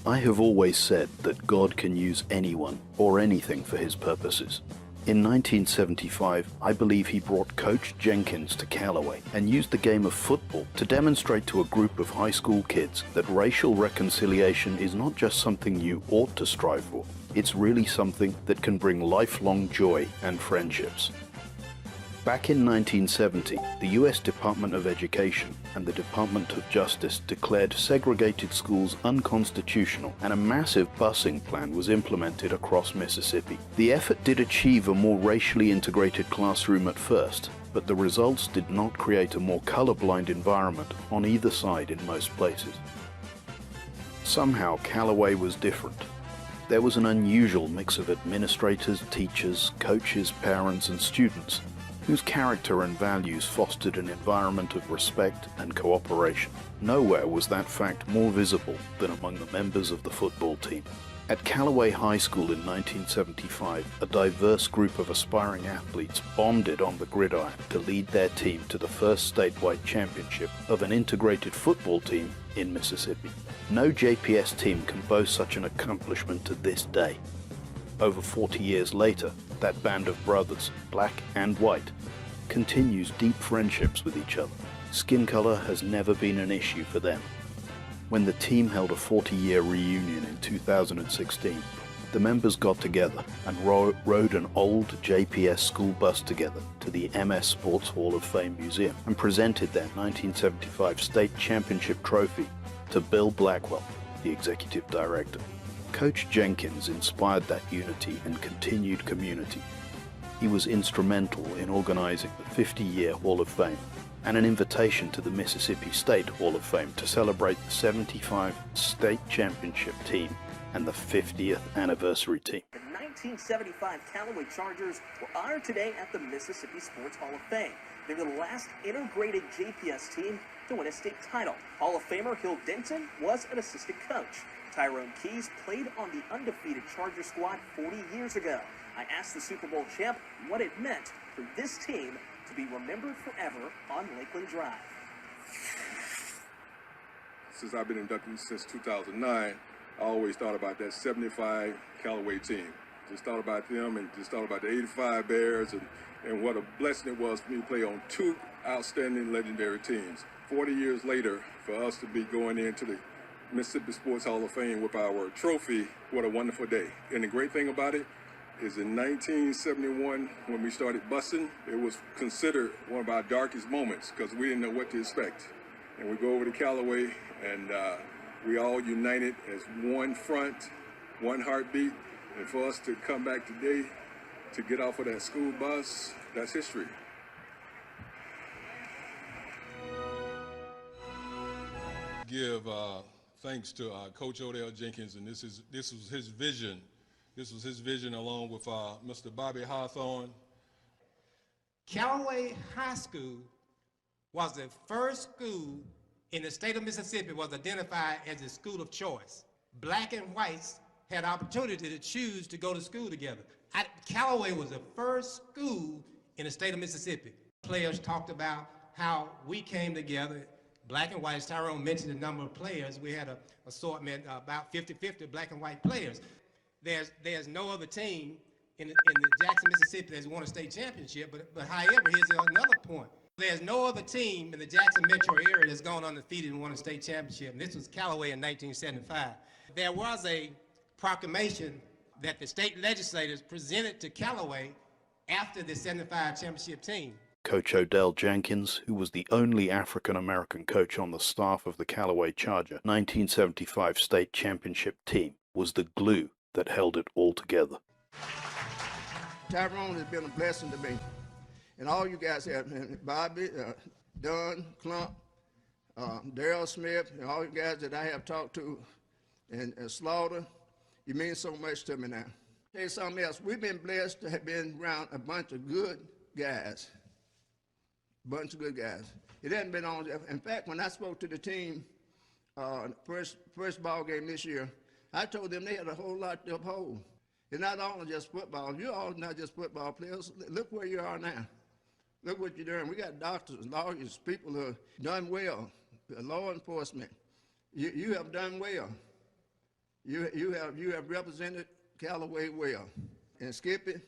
I have always said that God can use anyone or anything for his purposes. In 1975, I believe he brought Coach Jenkins to Callaway and used the game of football to demonstrate to a group of high school kids that racial reconciliation is not just something you ought to strive for, it's really something that can bring lifelong joy and friendships. Back in 1970, the U.S. Department of Education and the Department of Justice declared segregated schools unconstitutional, and a massive busing plan was implemented across Mississippi. The effort did achieve a more racially integrated classroom at first, but the results did not create a more colorblind environment on either side in most places. Somehow, Callaway was different. There was an unusual mix of administrators, teachers, coaches, parents, and students, whose character and values fostered an environment of respect and cooperation. Nowhere was that fact more visible than among the members of the football team. At Callaway High School in 1975, a diverse group of aspiring athletes bonded on the gridiron to lead their team to the first statewide championship of an integrated football team in Mississippi. No JPS team can boast such an accomplishment to this day. Over 40 years later, that band of brothers, black and white, continues deep friendships with each other. Skin color has never been an issue for them. When the team held a 40-year reunion in 2016, the members got together and rode an old JPS school bus together to the MS Sports Hall of Fame Museum and presented their 1975 state championship trophy to Bill Blackwell, the executive director. Coach Jenkins inspired that unity and continued community. He was instrumental in organizing the 50-year Hall of Fame and an invitation to the Mississippi State Hall of Fame to celebrate the 75 state championship team and the 50th anniversary team. The 1975 Callaway Chargers were honored today at the Mississippi Sports Hall of Fame. They were the last integrated JPS team to win a state title. Hall of Famer Hill Denton was an assistant coach. Tyrone Keys played on the undefeated Charger squad 40 years ago. I asked the Super Bowl champ what it meant for this team to be remembered forever on Lakeland Drive. Since I've been inducted since 2009, I always thought about that 75 Callaway team. Just thought about them and just thought about the 85 Bears and what a blessing it was for me to play on two outstanding legendary teams. 40 years later, for us to be going into the Mississippi Sports Hall of Fame with our trophy, what a wonderful day. And the great thing about it is in 1971, when we started busing, it was considered one of our darkest moments because we didn't know what to expect. And we go over to Callaway and we all united as one front, one heartbeat. And for us to come back today to get off of that school bus, that's history. Give thanks to Coach Odell Jenkins, and this was his vision. This was his vision along with Mr. Bobby Hawthorne. Callaway High School was the first school in the state of Mississippi was identified as a school of choice. Black and whites had opportunity to choose to go to school together. Callaway was the first school in the state of Mississippi. Players talked about how we came together, black and white. As Tyrone mentioned the number of players, we had an assortment about 50-50 black and white players. There's no other team in the Jackson, Mississippi that's won a state championship, but however, here's another point. There's no other team in the Jackson metro area that's gone undefeated and won a state championship, and this was Callaway in 1975. There was a proclamation that the state legislators presented to Callaway after the 75 championship team. Coach Odell Jenkins, who was the only African-American coach on the staff of the Callaway Charger 1975 state championship team, was the glue that held it all together. Tyrone has been a blessing to me. And all you guys have, Bobby, Dunn, Clump, Darrell Smith, and all you guys that I have talked to, and Slaughter, you mean so much to me now. Tell you something else, we've been blessed to have been around a bunch of good guys. It hasn't been on. In fact, when I spoke to the team, first ball game this year, I told them they had a whole lot to uphold. It's not only just football. You're all not just football players. Look where you are now. Look what you're doing. We got doctors, lawyers, people who have done well, law enforcement. You have done well. You have represented Callaway well. And Skippy,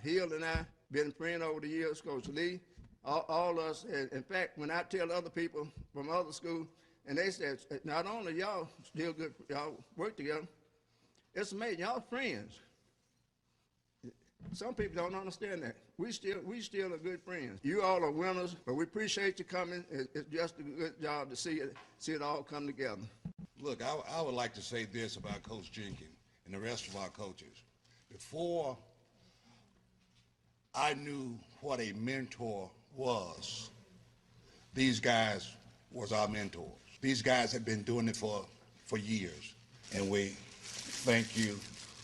Hill and I been friends over the years, Coach Lee, all us. In fact, when I tell other people from other schools, and they said, not only y'all still good, y'all work together, it's amazing, y'all friends. Some people don't understand that. We still are good friends. You all are winners, but we appreciate you coming. It's just a good job to see it all come together. Look, I would like to say this about Coach Jenkins and the rest of our coaches. Before I knew what a mentor was, these guys was our mentors. These guys have been doing it for years, and we thank you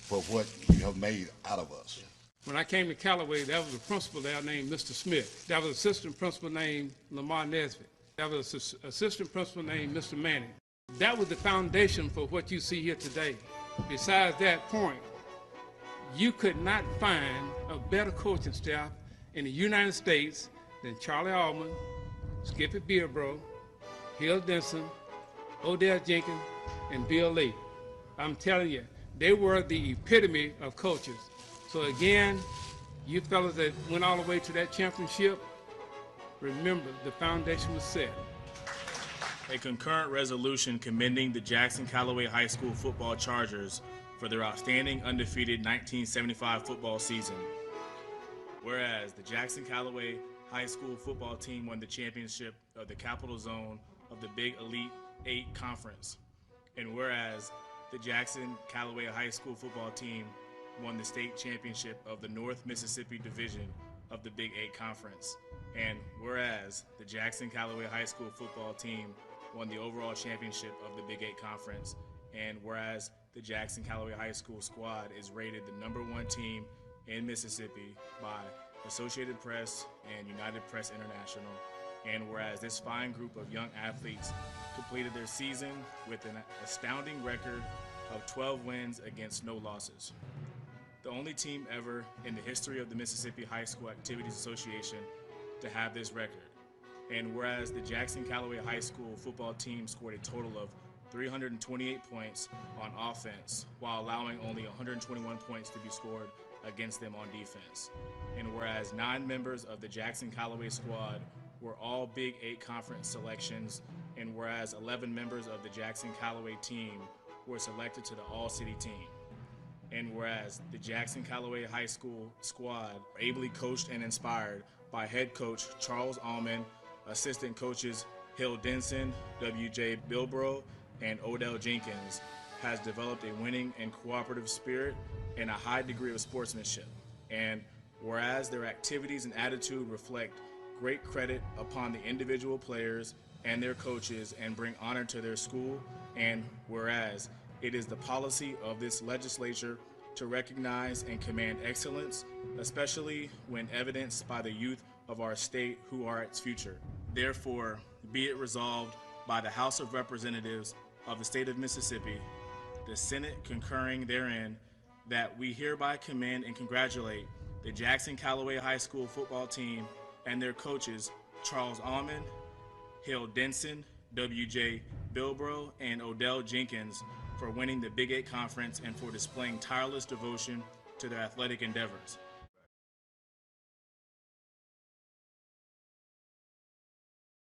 for what you have made out of us. When I came to Callaway, there was a principal there named Mr. Smith. There was an assistant principal named Lamar Nesbitt. There was an assistant principal named Mr. Manning. That was the foundation for what you see here today. Besides that point, you could not find a better coaching staff in the United States than Charlie Allman, Skippy Beerbro, Hill Denson, Odell Jenkins, and Bill Lee. I'm telling you, they were the epitome of coaches. So again, you fellas that went all the way to that championship, remember the foundation was set. A concurrent resolution commending the Jackson Callaway High School football Chargers for their outstanding undefeated 1975 football season. Whereas the Jackson Callaway High School football team won the championship of the Capital Zone of the Big Elite 8 Conference. And whereas the Jackson Callaway High School football team won the state championship of the North Mississippi Division of the Big 8 Conference. And whereas the Jackson Callaway High School football team won the overall championship of the Big 8 Conference. And whereas the Jackson Callaway High School squad is rated the #1 team in Mississippi by Associated Press and United Press International. And whereas this fine group of young athletes completed their season with an astounding record of 12 wins against no losses. The only team ever in the history of the Mississippi High School Activities Association to have this record. And whereas the Jackson Callaway High School football team scored a total of 328 points on offense, while allowing only 121 points to be scored against them on defense. And whereas 9 members of the Jackson Callaway squad were all Big 8 Conference selections, and whereas 11 members of the Jackson Callaway team were selected to the All-City team. And whereas the Jackson Callaway High School squad were ably coached and inspired by head coach Charles Allman, assistant coaches Hill Denson, W.J. Bilbro, and Odell Jenkins, has developed a winning and cooperative spirit and a high degree of sportsmanship. And whereas their activities and attitude reflect great credit upon the individual players and their coaches and bring honor to their school, and whereas it is the policy of this legislature to recognize and command excellence, especially when evidenced by the youth of our state who are its future. Therefore, be it resolved by the House of Representatives of the state of Mississippi, the Senate concurring therein, that we hereby commend and congratulate the Jackson Callaway High School football team and their coaches, Charles Allman, Hill Denson, W.J. Bilbro, and Odell Jenkins, for winning the Big 8 Conference and for displaying tireless devotion to their athletic endeavors.